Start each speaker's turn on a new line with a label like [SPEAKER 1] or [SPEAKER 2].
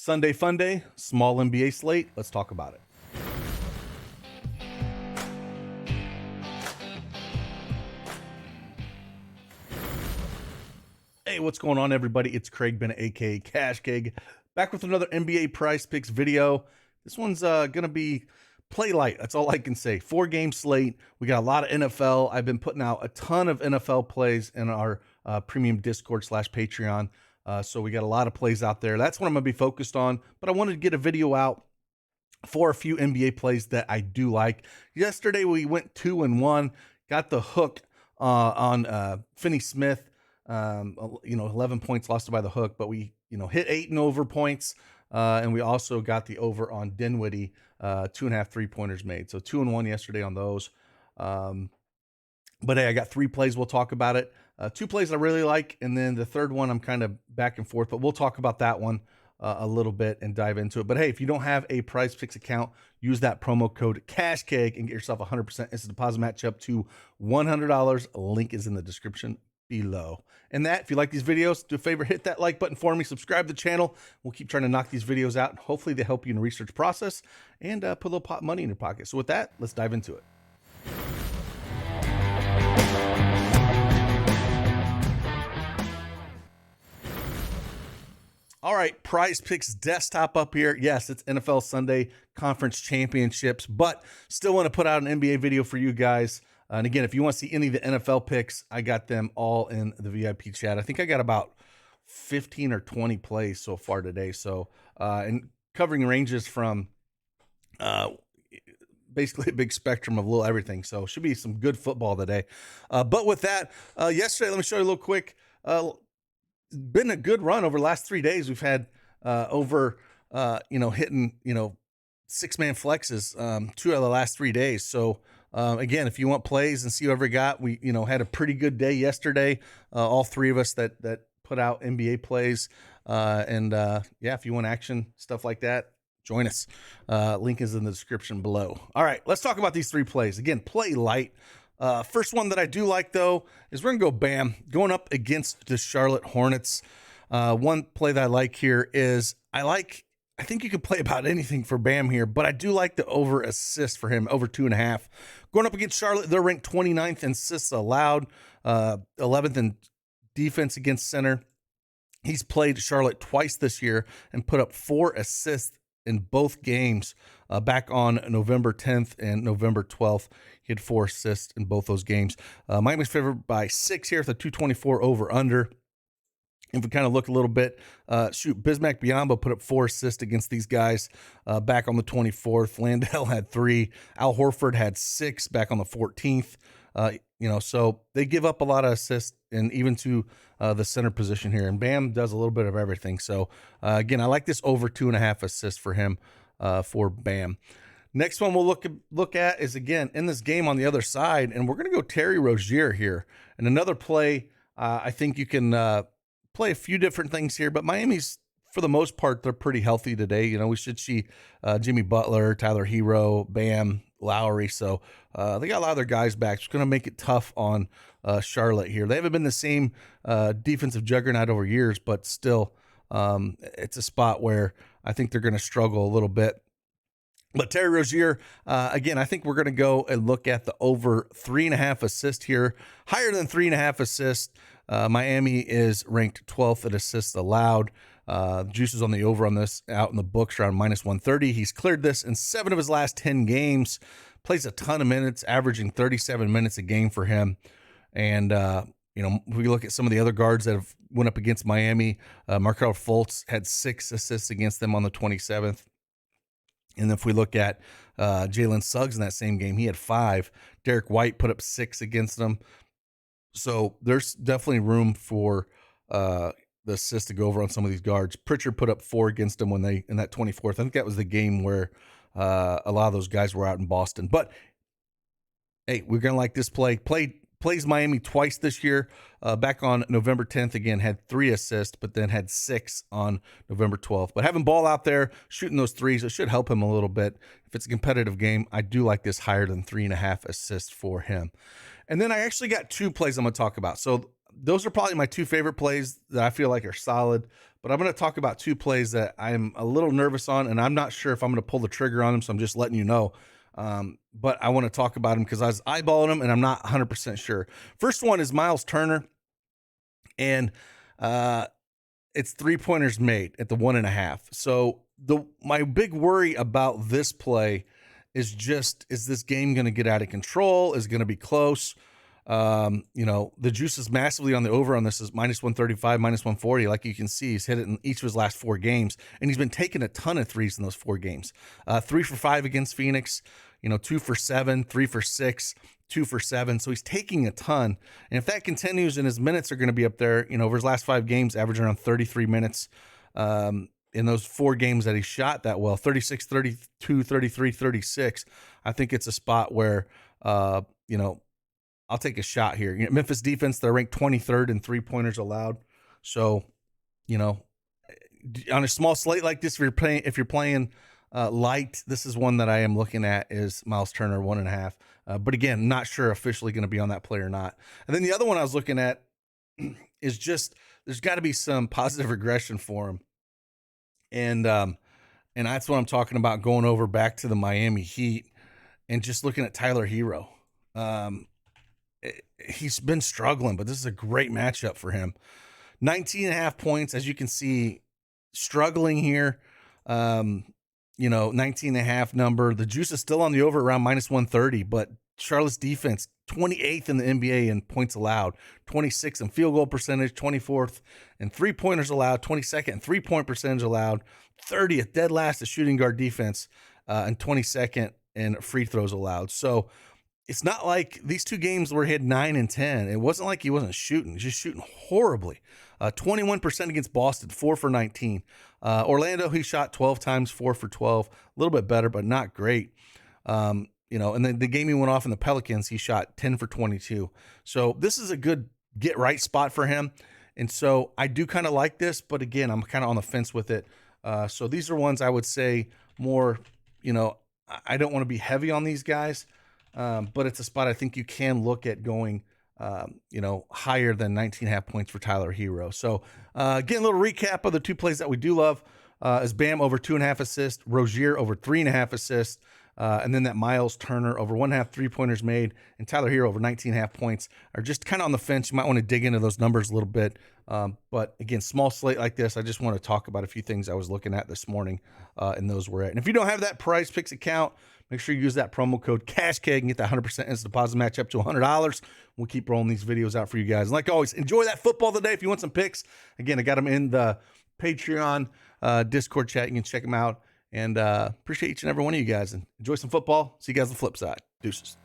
[SPEAKER 1] Sunday fun day, small NBA slate. Let's talk about it. Hey, what's going on, everybody? It's Craig Bennett, aka Cash Keg, back with another NBA PrizePicks video. This one's gonna be play light. That's all I can say. 4-game slate. We got a lot of NFL. I've been putting out a ton of NFL plays in our premium Discord / Patreon. So we got a lot of plays out there. That's what I'm gonna be focused on. But I wanted to get a video out for a few NBA plays that I do like. Yesterday we went 2-1. Got the hook on Finney Smith. 11 points lost by the hook, but we, hit 8 and over points. And we also got the over on Dinwiddie, 2.5 3-pointers made. So 2-1 yesterday on those. But hey, I got 3 plays. We'll talk about it. 2 plays I really like. And then the third one, I'm kind of back and forth, but we'll talk about that one a little bit and dive into it. But hey, if you don't have a PrizePicks account, use that promo code CashKeg and get yourself 100% instant deposit match up to $100. Link is in the description below. And that, if you like these videos, do a favor, hit that like button for me, subscribe to the channel. We'll keep trying to knock these videos out. Hopefully they help you in the research process and put a little pot money in your pocket. So with that, let's dive into it. All right, PrizePicks desktop up here. Yes, it's NFL Sunday Conference Championships, but still want to put out an NBA video for you guys. And again, if you want to see any of the NFL picks, I got them all in the VIP chat. I think I got about 15 or 20 plays so far today. So, and covering ranges from basically a big spectrum of little everything. So should be some good football today. But with that, yesterday, let me show you a little quick. Been a good run over the last 3 days. We've had hitting 6-man flexes 2 out of the last 3 days. So again, if you want plays and see whoever got, we had a pretty good day yesterday. All 3 of us that put out NBA plays. If you want action, stuff like that, join us. Link is in the description below. All right, let's talk about these 3 plays. Again, play light. First one that I do like, though, is we're going to go Bam, going up against the Charlotte Hornets. One play that I like here is I think you could play about anything for Bam here, but I do like the over assist for him, over 2.5. Going up against Charlotte, they're ranked 29th in assists allowed, 11th in defense against center. He's played Charlotte twice this year and put up 4 assists in both games back on November 10th and November 12th. He had 4 assists in both those games. Miami's favored by 6 here at the 224 over under. If we kind of look a little bit, Bismack Biyombo put up 4 assists against these guys back on the 24th. Landale had 3. Al Horford had 6 back on the 14th. So they give up a lot of assists, and even to the center position here. And Bam does a little bit of everything. So again, I like this over 2.5 assists for him for Bam. Next one we'll look at is, again, in this game on the other side, and we're going to go Terry Rozier here. And another play, I think you can play a few different things here, but Miami's, for the most part, they're pretty healthy today. We should see Jimmy Butler, Tyler Hero, Bam, Lowry. So they got a lot of their guys back. It's going to make it tough on Charlotte here. They haven't been the same defensive juggernaut over years, but still it's a spot where I think they're going to struggle a little bit. But Terry Rozier, again, I think we're going to go and look at the over 3.5 assists here. Higher than 3.5 assists. Miami is ranked 12th at assists allowed. Juices on the over on this out in the books around -130. He's cleared this in 7 of his last 10 games. Plays a ton of minutes, averaging 37 minutes a game for him. And, if we look at some of the other guards that have went up against Miami, Markelle Fultz had 6 assists against them on the 27th. And if we look at Jalen Suggs in that same game, he had 5. Derek White put up 6 against them. So there's definitely room for the assist to go over on some of these guards. Pritchard put up 4 against them when they in that 24th. I think that was the game where a lot of those guys were out in Boston. But hey, we're gonna like this play. Plays Miami twice this year. Back on November 10th, again, had 3 assists, but then had 6 on November 12th. But having ball out there, shooting those threes, it should help him a little bit. If it's a competitive game, I do like this higher than 3.5 assists for him. And then I actually got 2 plays I'm going to talk about. So those are probably my two favorite plays that I feel like are solid. But I'm going to talk about two plays that I'm a little nervous on, and I'm not sure if I'm going to pull the trigger on them. So I'm just letting you know. But I want to talk about them because I was eyeballing them, and I'm not 100% sure. First one is Miles Turner, and it's 3-pointers made at the 1.5. So my big worry about this play is this game going to get out of control? Is it going to be close? The juice is massively on the over on this is -135, -140. Like you can see, he's hit it in each of his last 4 games, and he's been taking a ton of threes in those 4 games. 3 for 5 against Phoenix, 2 for 7, 3 for 6, 2 for 7. So he's taking a ton. And if that continues, and his minutes are going to be up there, over his last 5 games, averaging around 33 minutes, in those 4 games that he shot that well, 36, 32, 33, 36, I think it's a spot where, I'll take a shot here. Memphis defense, they're ranked 23rd in 3-pointers allowed. So, on a small slate like this, if you're playing light, this is one that I am looking at is Miles Turner 1.5. But again, not sure officially going to be on that play or not. And then the other one I was looking at is just there's got to be some positive regression for him. And that's what I'm talking about, going over back to the Miami Heat and just looking at Tyler Hero. He's been struggling, but this is a great matchup for him. 19.5 points, as you can see, struggling here. 19.5 number. The juice is still on the over around -130, but Charlotte's defense, 28th in the NBA in points allowed, 26th in field goal percentage, 24th in 3-pointers allowed, 22nd in 3-point percentage allowed, 30th dead last in shooting guard defense, and 22nd in free throws allowed. So it's not like these 2 games where he had 9 and 10. It wasn't like he wasn't shooting. He's just shooting horribly. 21% against Boston, 4 for 19. Orlando, he shot 12 times, 4 for 12. A little bit better, but not great. And then the game he went off in the Pelicans, he shot 10 for 22. So this is a good get right spot for him. And so I do kind of like this, but again, I'm kind of on the fence with it. So these are ones I would say more, I don't want to be heavy on these guys. But it's a spot I think you can look at going, higher than 19.5 points for Tyler Hero. So, again, a little recap of the 2 plays that we do love is Bam over 2.5 assists, Rozier over 3.5 assists, and then that Miles Turner over 1.5 3-pointers made, and Tyler Hero over 19.5 points are just kind of on the fence. You might want to dig into those numbers a little bit. But again, small slate like this, I just want to talk about a few things I was looking at this morning, and those were it. And if you don't have that PrizePicks account, make sure you use that promo code CashKeg and get that 100% instant deposit match up to $100. We'll keep rolling these videos out for you guys. And like always, enjoy that football today. If you want some picks, again, I got them in the Patreon Discord chat. You can check them out. And appreciate each and every one of you guys. And enjoy some football. See you guys on the flip side. Deuces.